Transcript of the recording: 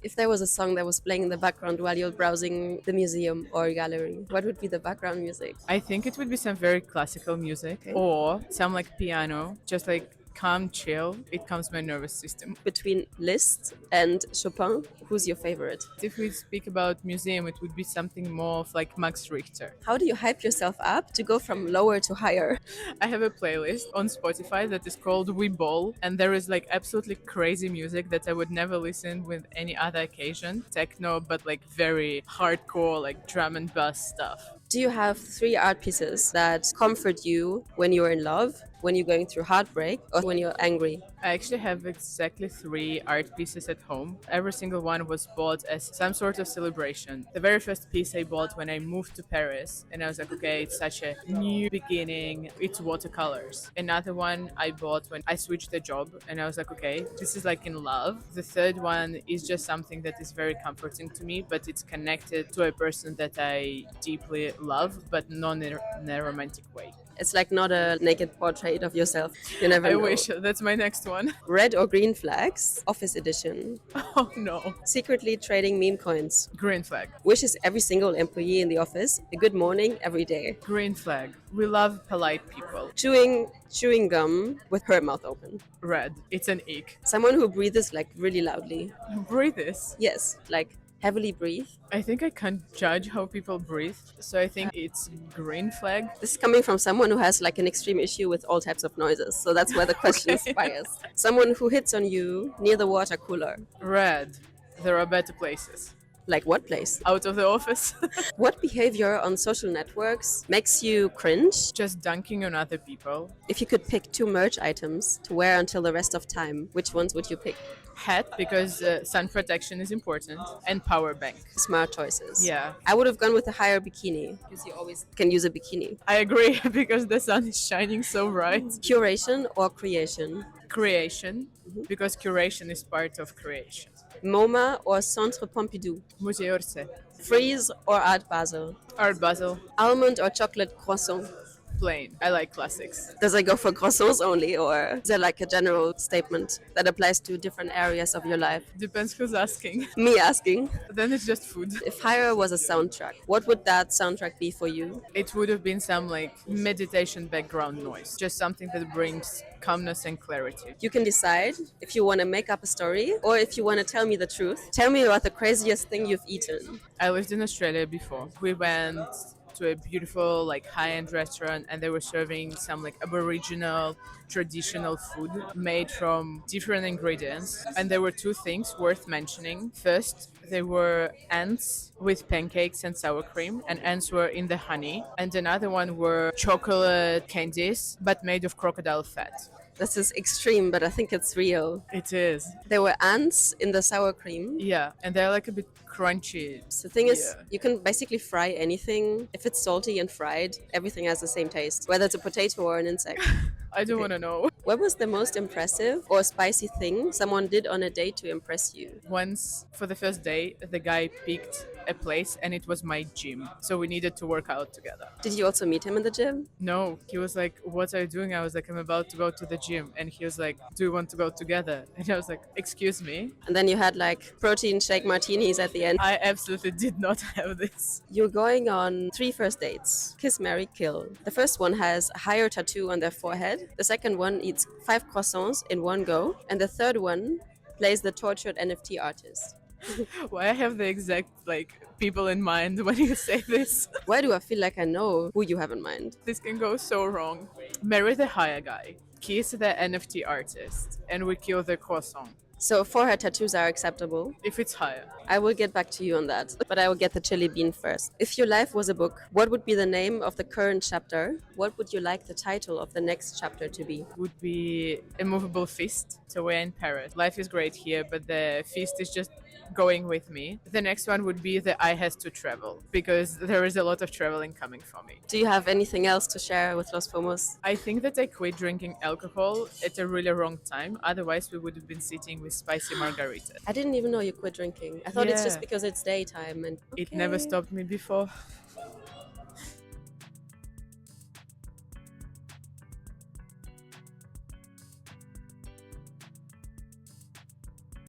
If there was a song that was playing in the background while you're browsing the museum or gallery, what would be the background music? I think it would be some very classical music Okay. or some like piano, just like calm, chill. It calms my nervous system. Between Liszt and Chopin, who's your favorite? If we speak about museum, it would be something more of like Max Richter. How do you hype yourself up to go from lower to higher? I have a playlist on Spotify that is called We Ball, and there is like absolutely crazy music that I would never listen with any other occasion. Techno, but like very hardcore, like drum and bass stuff. Do you have 3 art pieces that comfort you when you're in love, when you're going through heartbreak, or when you're angry? I actually have exactly 3 art pieces at home. Every single one was bought as some sort of celebration. The very first piece I bought when I moved to Paris, and I was like, okay, it's such a new beginning. It's watercolors. Another one I bought when I switched the job, and I was like, okay, this is like in love. The third one is just something that is very comforting to me, but it's connected to a person that I deeply love, but not in a romantic way. It's like not a naked portrait of yourself. You never I know. wish. That's my next one. Red or green flags, office edition. Oh no. Secretly trading meme coins. Green flag. Wishes every single employee in the office a good morning every day. Green flag. We love polite people. Chewing gum with her mouth open. Red. It's an ick. Someone who breathes like really loudly. Breathe this. Yes, like heavily breathe. I think I can't judge how people breathe, so I think it's green flag. This is coming from someone who has like an extreme issue with all types of noises. So that's where the question is biased. Someone who hits on you near the water cooler. Red. There are better places. Like what place? Out of the office. What behavior on social networks makes you cringe? Just dunking on other people. If you could pick 2 merch items to wear until the rest of time, which ones would you pick? Hat, because sun protection is important, and power bank. Smart choices. Yeah. I would have gone with a higher bikini because you always can use a bikini. I agree, because the sun is shining so bright. Curation or creation? Creation, because curation is part of creation. MoMA or Centre Pompidou? Musée Orsay. Freeze or Art Basel? Art Basel. Almond or chocolate croissant? Plain. I like classics. Does it go for croissants only, or is there like a general statement that applies to different areas of your life? Depends who's asking. Me asking. Then it's just food. If hire was a soundtrack, what would that soundtrack be for you? It would have been some like meditation background noise. Just something that brings calmness and clarity. You can decide if you want to make up a story or if you want to tell me the truth. Tell me about the craziest thing you've eaten. I lived in Australia before. We went to a beautiful like high-end restaurant, and they were serving some like aboriginal traditional food made from different ingredients, and there were 2 things worth mentioning. First, there were ants with pancakes and sour cream, and ants were in the honey, and another one were chocolate candies but made of crocodile fat. This is extreme, but I think it's real. It is. There were ants in the sour cream. Yeah, and they're like a bit crunchy. The thing is, Yeah. you can basically fry anything. If it's salty and fried, everything has the same taste, whether it's a potato or an insect. I don't want to know. What was the most impressive or spicy thing someone did on a date to impress you? Once, for the first day, the guy picked a place, and it was my gym. So we needed to work out together. Did you also meet him in the gym? No, he was like, what are you doing? I was like, I'm about to go to the gym. And he was like, do you want to go together? And I was like, excuse me? And then you had like protein shake martinis at the end. I absolutely did not have this. You're going on 3 first dates. Kiss, marry, kill. The first one has a higher tattoo on their forehead. The second one eats 5 croissants in one go. And the third one plays the tortured NFT artist. Why I have the exact like people in mind when you say this? Why do I feel like I know who you have in mind? This can go so wrong. Marry the higher guy, kiss the NFT artist, and we kill the croissant. So forehead tattoos are acceptable. If it's higher. I will get back to you on that, but I will get the chili bean first. If your life was a book, what would be the name of the current chapter? What would you like the title of the next chapter to be? Would be A Movable Feast. So we're in Paris. Life is great here, but the feast is just going with me. The next one would be The Eye Has to Travel, because there is a lot of traveling coming for me. Do you have anything else to share with Los Fomos? I think that I quit drinking alcohol at a really wrong time. Otherwise, we would have been sitting with spicy margaritas. I didn't even know you quit drinking. I thought it's Yeah. just because it's daytime and It never stopped me before.